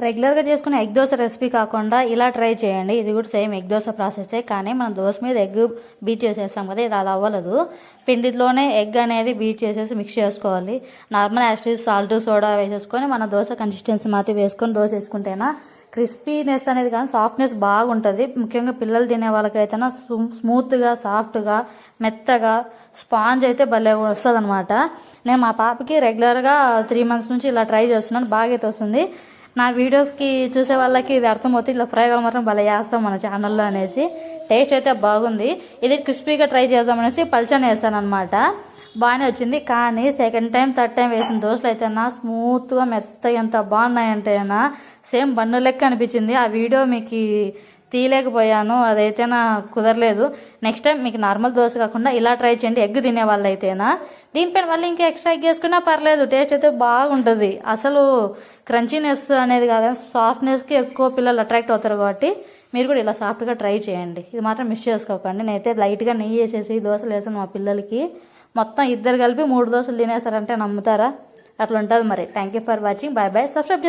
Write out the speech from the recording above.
రెగ్యులర్గా చేసుకునే egg dosa recipe కాకుండా ఇలా ట్రై చేయండి. ఇది కూడా సేమ్ ఎగ్ దోశ ప్రాసెసే, కానీ మనం దోశ మీద ఎగ్ బీట్ చేసేస్తాం కదా, ఇది అలా అవ్వలేదు. పిండిలోనే ఎగ్ అనేది బీట్ చేసేసి మిక్స్ చేసుకోవాలి. నార్మల్ యాస్టీజ్ సాల్ట్ సోడా వేసేసుకొని మన దోశ కన్సిస్టెన్సీ మాత్రం వేసుకొని దోశ వేసుకుంటేనా క్రిస్పీనెస్ అనేది కానీ సాఫ్ట్నెస్ బాగుంటుంది. ముఖ్యంగా పిల్లలు తినే వాళ్ళకైతేనా స్మూత్గా సాఫ్ట్గా మెత్తగా స్పాంజ్ అయితే భలే వస్తుంది అనమాట. నేను మా పాపకి రెగ్యులర్గా 3 months నుంచి ఇలా ట్రై చేస్తున్నాను, బాగా అయితే వస్తుంది. నా వీడియోస్కి చూసే వాళ్ళకి ఇది అర్థమవుతుంది, ఇలా ప్రయోగాలు మాత్రం భలే చేస్తాం మన ఛానల్లో అనేసి. టేస్ట్ అయితే బాగుంది. ఇది క్రిస్పీగా ట్రై చేద్దామనేసి పల్చని వేసాను అనమాట, బాగానే వచ్చింది. కానీ సెకండ్ టైం థర్డ్ టైం వేసిన దోశలు అయితేనా స్మూత్గా మెత్తగా ఎంత బాగున్నాయంటేనా సేమ్ బన్ను లెక్క అనిపించింది. ఆ వీడియో మీకు తీయలేకపోయాను, అదైతే నా కుదరలేదు. నెక్స్ట్ టైం మీకు నార్మల్ దోశ కాకుండా ఇలా ట్రై చేయండి. ఎగ్ తినే వాళ్ళు అయితేనా దీనిపైన మళ్ళీ ఇంకా ఎక్స్ట్రా ఎగ్ వేసుకున్నా పర్లేదు, టేస్ట్ అయితే బాగుంటుంది. అసలు క్రంచీనెస్ అనేది కాదు, సాఫ్ట్నెస్కి ఎక్కువ పిల్లలు అట్రాక్ట్ అవుతారు కాబట్టి మీరు కూడా ఇలా సాఫ్ట్గా ట్రై చేయండి. ఇది మాత్రం మిస్ చేసుకోకండి. నేనైతే లైట్గా నెయ్యి వేసేసి దోశలు వేసాను మా పిల్లలకి. మొత్తం ఇద్దరు కలిపి 3 దోశలు తినేస్తారంటే నమ్ముతారా? అట్లా ఉంటుంది మరి. Thank you for watching. Bye bye. Subscribe